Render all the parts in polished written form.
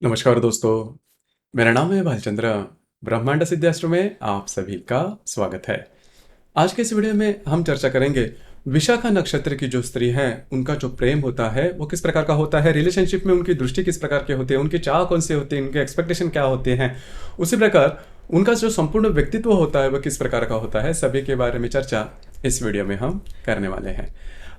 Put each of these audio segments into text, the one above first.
नमस्कार दोस्तों, मेरा नाम है भालचंद्र। ब्रह्मांड सिद्धाश्रम में आप सभी का स्वागत है। आज के इस वीडियो में हम चर्चा करेंगे विशाखा नक्षत्र की जो स्त्री है उनका जो प्रेम होता है वो किस प्रकार का होता है, रिलेशनशिप में उनकी दृष्टि किस प्रकार की होती है, उनकी चाह कौन सी होती है, उनके एक्सपेक्टेशन क्या होते हैं, उसी प्रकार उनका जो संपूर्ण व्यक्तित्व होता है वह किस प्रकार का होता है, सभी के बारे में चर्चा इस वीडियो में हम करने वाले हैं।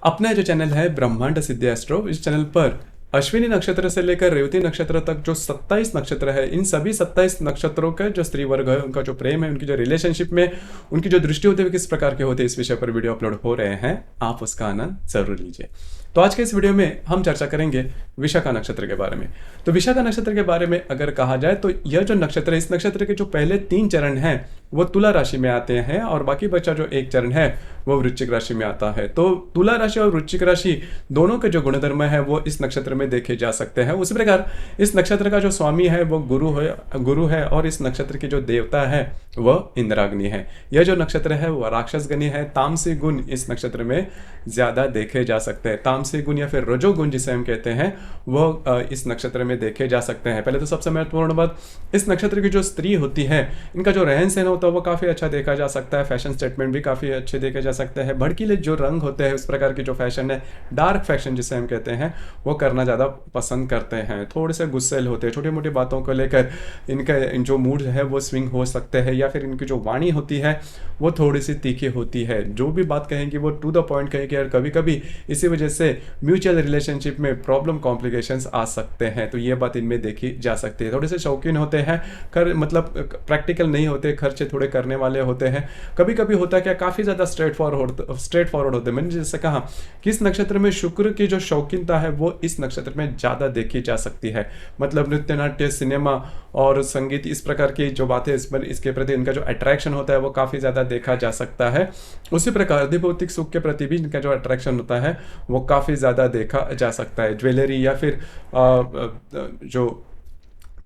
अपना जो चैनल है ब्रह्मांड सिद्धि एस्ट्रो, इस चैनल पर अश्विनी नक्षत्र से लेकर रेवती नक्षत्र तक जो 27 नक्षत्र है, इन सभी 27 नक्षत्रों का जो स्त्री वर्ग है उनका जो प्रेम है, उनकी जो रिलेशनशिप में उनकी जो दृष्टि होती है किस प्रकार के होते हैं, इस विषय पर वीडियो अपलोड हो रहे हैं, आप उसका आनंद जरूर लीजिए। तो आज के इस वीडियो में हम चर्चा करेंगे विशाखा नक्षत्र के बारे में। तो विशाखा नक्षत्र के बारे में अगर कहा जाए तो यह जो नक्षत्र है, इस नक्षत्र के जो पहले 3 चरण हैं वो तुला राशि में आते हैं और बाकी बचा जो 1 चरण है वो वृश्चिक राशि में आता है। तो तुला राशि और वृश्चिक राशि दोनों के जो गुणधर्म है वो इस नक्षत्र में देखे जा सकते हैं। उसी प्रकार इस नक्षत्र का जो स्वामी है वो गुरु है और इस नक्षत्र की जो देवता है वह इंद्राग्नि है। यह जो नक्षत्र है वह राक्षस गणी है। तामसी गुण इस नक्षत्र में ज्यादा देखे जा सकते हैं। तामसी गुण या फिर रजोगुण जिसे हम कहते हैं वो इस नक्षत्र में देखे जा सकते हैं। पहले तो सबसे महत्वपूर्ण बात, इस नक्षत्र की जो स्त्री होती है इनका जो रहन सहन होता है वो काफी अच्छा देखा जा सकता है। फैशन स्टेटमेंट भी काफी अच्छे देखे जा सकते हैं। भड़कीले जो रंग होते हैं, उस प्रकार की जो फैशन है, डार्क फैशन जिसे हम कहते हैं, वो करना ज्यादा पसंद करते हैं। थोड़े से गुस्सैल होते हैं, छोटी मोटी बातों को लेकर इनका जो मूड है वो स्विंग हो सकते हैं, या फिर इनकी जो वाणी होती है वो थोड़ी सी तीखी होती है। जो भी बात कहेंगे वो टू द पॉइंट कहेंगे और कभी कभी इसी वजह से म्यूचुअल रिलेशनशिप में प्रॉब्लम कॉम्प्लिकेशंस आ सकते हैं। तो ये बात इनमें देखी जा सकती है। थोड़े से शौकीन होते हैं, मतलब प्रैक्टिकल नहीं होते, खर्चे थोड़े करने वाले होते हैं। कभी कभी होता है क्या, काफ़ी ज़्यादा स्ट्रेट फॉरवर्ड होते हैं। मैंने जैसे कहा कि इस नक्षत्र में शुक्र की जो शौकीनता है वो इस नक्षत्र में ज़्यादा देखी जा सकती है। मतलब नृत्य, नाट्य, सिनेमा और संगीत, इस प्रकार की जो बातें इसके प्रति इनका जो अट्रैक्शन होता है वो काफ़ी ज़्यादा देखा जा सकता है। उसी प्रकार अधिभौतिक सुख के प्रति भी इनका जो अट्रैक्शन होता है वो काफ़ी ज़्यादा देखा जा सकता है। ज्वेलरी या फिर जो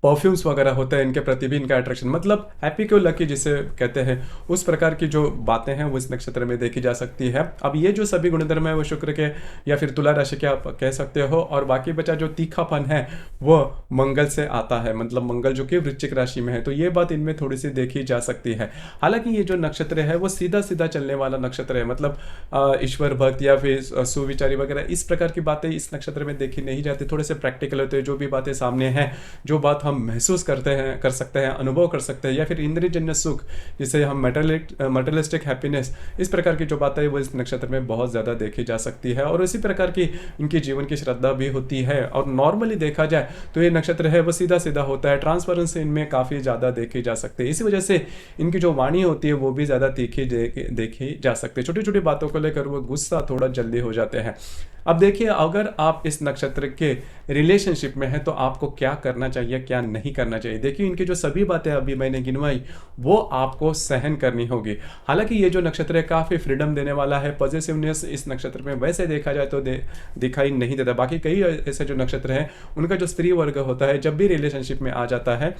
परफ्यूम्स वगैरह होते हैं इनके प्रति भी इनका अट्रैक्शन, मतलब हैप्पी को लकी जिसे कहते हैं, उस प्रकार की जो बातें हैं वो इस नक्षत्र में देखी जा सकती है। अब ये जो सभी गुणधर्म है वो शुक्र के या फिर तुला राशि के आप कह सकते हो, और बाकी बचा जो तीखापन है वो मंगल से आता है, मतलब मंगल जो कि वृश्चिक राशि में है। तो ये बात इनमें थोड़ी सी देखी जा सकती है। हालांकि ये जो नक्षत्र है वो सीधा सीधा चलने वाला नक्षत्र है, मतलब ईश्वर भक्त या फिर सुविचारी वगैरह इस प्रकार की बातें इस नक्षत्र में देखी नहीं जाती। थोड़े से प्रैक्टिकल होते हैं। जो भी बातें सामने हैं, जो बात हम महसूस कर सकते हैं, अनुभव कर सकते हैं, या फिर इंद्रियजन्य सुख जिसे हम मटेरियलिस्टिक हैप्पीनेस, इस प्रकार की जो बातें वो इस नक्षत्र में बहुत ज़्यादा देखी जा सकती है। और इसी प्रकार की इनकी जीवन की श्रद्धा भी होती है। और नॉर्मली देखा जाए तो ये नक्षत्र है वो सीधा सीधा होता है। ट्रांसपेरेंसी इनमें काफ़ी ज़्यादा देखी जा सकती है। इसी वजह से इनकी जो वाणी होती है वो भी ज़्यादा तीखी देखी जा सकती है। छोटी छोटी बातों को लेकर वो गुस्सा थोड़ा जल्दी हो जाते हैं। अब देखिए, अगर आप इस नक्षत्र के रिलेशनशिप में हैं तो आपको क्या करना चाहिए, क्या नहीं करना चाहिए। देखिए, इनकी जो सभी बातें अभी मैंने गिनवाई वो आपको सहन करनी होगी। हालांकि ये जो नक्षत्र है काफ़ी फ्रीडम देने वाला है। पॉजिटिवनेस इस नक्षत्र में वैसे देखा जाए तो दिखाई नहीं देता। बाकी कई ऐसे जो नक्षत्र हैं उनका जो स्त्री वर्ग होता है जब भी रिलेशनशिप में आ जाता है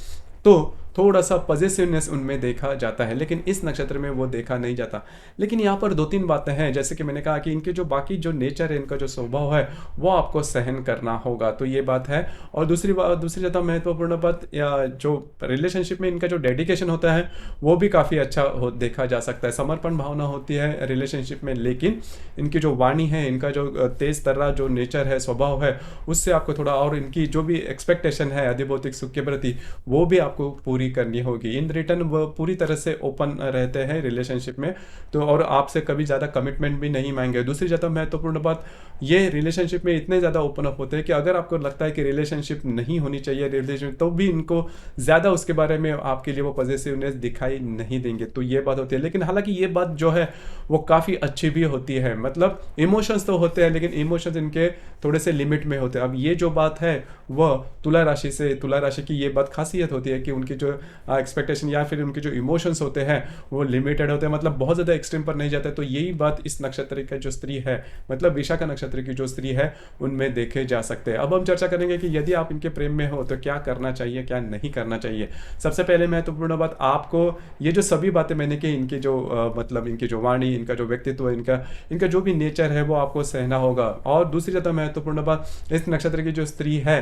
तो थोड़ा सा पॉजिटिवनेस उनमें देखा जाता है, लेकिन इस नक्षत्र में वो देखा नहीं जाता। लेकिन यहाँ पर 2-3 बातें हैं, जैसे कि मैंने कहा कि इनके जो बाकी जो नेचर है, इनका जो स्वभाव है वो आपको सहन करना होगा। तो ये बात है। और दूसरी ज़्यादा महत्वपूर्ण बात, या जो रिलेशनशिप में इनका जो डेडिकेशन होता है वो भी काफ़ी अच्छा देखा जा सकता है। समर्पण भावना होती है रिलेशनशिप में, लेकिन इनकी जो वाणी है, इनका जो तेज तर्रा जो नेचर है, स्वभाव है, उससे आपको थोड़ा, और इनकी जो भी एक्सपेक्टेशन है अधिभौतिक सुख के प्रति वो भी आपको पूरी करनी होगी। इन रिटर्न वो पूरी तरह से ओपन रहते हैं रिलेशनशिप में, तो और आपसे कभी ज़्यादा कमिटमेंट भी नहीं मांगेंगे। दूसरी ज़्यादा महत्वपूर्ण बात, ये रिलेशनशिप में इतने ज़्यादा ओपन अप होते हैं कि अगर आपको लगता है कि रिलेशनशिप नहीं होनी चाहिए रिलेशनशिप, तो भी इनको ज़्यादा उसके बारे में आपके लिए वो पॉजिटिवनेस दिखाई नहीं देंगे। तो ये बात होती है। लेकिन हालांकि ये बात जो है वो काफ़ी अच्छी भी होती है। मतलब इमोशंस तो होते हैं लेकिन इमोशंस इनके थोड़े से लिमिट में होते हैं। अब ये जो बात है वह तुला राशि की ये बात खासियत होती है कि उनकी जो एक्सपेक्टेशन या फिर उनके जो इमोशंस होते हैं वो लिमिटेड होते हैं, मतलब बहुत ज़्यादा एक्सट्रीम पर नहीं जाते। तो यही बात इस नक्षत्र का जो स्त्री है, मतलब विशाखा नक्षत्र की जो स्त्री है, उनमें देखे जा सकते हैं। अब हम चर्चा करेंगे कि यदि आप इनके प्रेम में हो तो क्या करना चाहिए, क्या नहीं करना चाहिए। सबसे पहले महत्वपूर्ण बात, आपको ये जो सभी बातें मैंने की, इनकी जो मतलब इनकी जो वाणी, इनका जो व्यक्तित्व, इनका जो भी नेचर है वो आपको सहना होगा। और दूसरी ज़्यादा महत्वपूर्ण बात, इस नक्षत्र की जो स्त्री है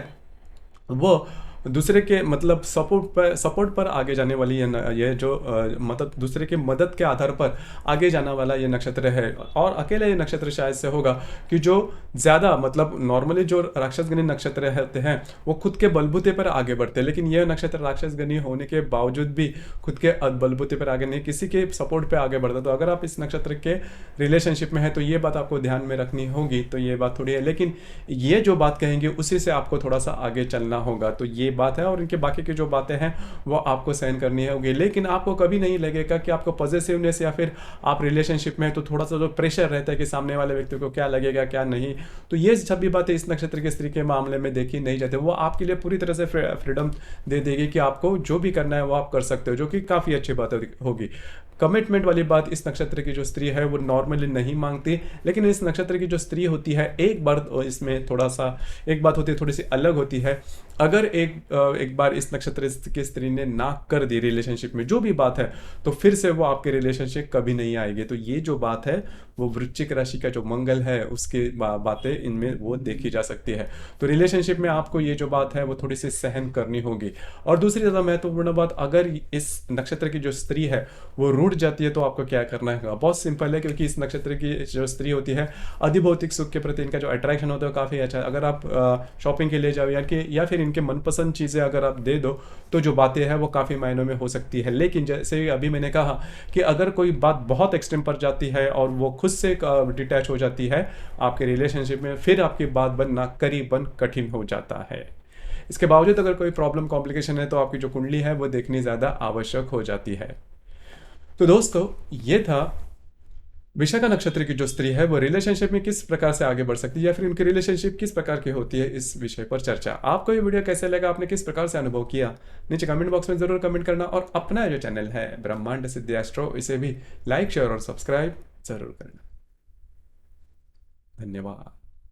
वो दूसरे के मतलब सपोर्ट पर आगे जाने वाली ये जो मतलब दूसरे के मदद के आधार पर आगे जाने वाला ये नक्षत्र है। और अकेला ये नक्षत्र शायद से होगा कि जो ज़्यादा मतलब नॉर्मली जो राक्षसगणी नक्षत्र रहते हैं वो खुद के बलबूते पर आगे बढ़ते हैं, लेकिन यह नक्षत्र राक्षसगणी होने के बावजूद भी खुद के बलबूते पर आगे नहीं, किसी के सपोर्ट पे आगे बढ़ता। तो अगर आप इस नक्षत्र के रिलेशनशिप में है तो ये बात आपको ध्यान में रखनी होगी। तो ये बात थोड़ी है, लेकिन ये जो बात कहेंगे उसी से आपको थोड़ा सा आगे चलना होगा। तो ये बात है, और इनके बाकी की जो बातें हैं वो आपको सहन करनी होगी। लेकिन आपको कभी नहीं लगेगा कि आपको पॉजिटिवनेस या फिर आप रिलेशनशिप में है तो थोड़ा सा जो प्रेशर रहता है कि सामने वाले व्यक्ति को क्या लगेगा क्या नहीं, तो ये सभी बातें इस नक्षत्र के स्त्री के मामले में देखी नहीं जाती। वो आपके लिए पूरी तरह से फ्रीडम दे देगी कि आपको जो भी करना है वो आप कर सकते हो, जो कि काफ़ी अच्छी बात होगी। कमिटमेंट वाली बात इस नक्षत्र की जो स्त्री है वो नॉर्मली नहीं मांगती, लेकिन इस नक्षत्र की जो स्त्री होती है एक बार इसमें थोड़ा सा एक बात होती है, थोड़ी सी अलग होती है। अगर एक बार इस नक्षत्र की स्त्री ने ना कर दी रिलेशनशिप में जो भी बात है, तो फिर से वो आपके रिलेशनशिप कभी नहीं आएगी। तो ये जो बात है वो वृश्चिक राशि का जो मंगल है उसकी बातें इनमें वो देखी जा सकती है। तो रिलेशनशिप में आपको ये जो बात है वो थोड़ी सी सहन करनी होगी। और दूसरी ज़्यादा महत्वपूर्ण बात, अगर इस नक्षत्र की जो स्त्री है वो रूठ जाती है तो आपको क्या करना है, बहुत सिंपल है। क्योंकि इस नक्षत्र की जो स्त्री होती है अधिभौतिक सुख के प्रति इनका जो अट्रैक्शन होता है काफ़ी अच्छा है। अगर आप शॉपिंग के लिए जाओ या फिर इनके मनपसंद चीज़ें अगर आप दे दो तो जो बातें हैं वो काफ़ी मायनों में हो सकती है। लेकिन जैसे अभी मैंने कहा कि अगर कोई बात बहुत एक्सट्रीम पर जाती है और वो खुद से डिटैच हो जाती है आपके रिलेशनशिप में, फिर आपकी बात बनना करीबन कठिन हो जाता है। इसके बावजूद अगर कोई प्रॉब्लम कॉम्प्लिकेशन है तो आपकी जो कुंडली है वो देखनी ज़्यादा आवश्यक हो जाती है। तो दोस्तों ये था विशाखा नक्षत्र की जो स्त्री है वो रिलेशनशिप में किस प्रकार से आगे बढ़ सकती है या फिर उनकी रिलेशनशिप किस प्रकार की होती है, इस विषय पर चर्चा। आपको ये वीडियो कैसे लगा, आपने किस प्रकार से अनुभव किया, नीचे कमेंट बॉक्स में जरूर कमेंट करना। और अपना जो चैनल है ब्रह्मांड सिद्धि एस्ट्रो, इसे भी लाइक शेयर और सब्सक्राइब जरूर करना। धन्यवाद।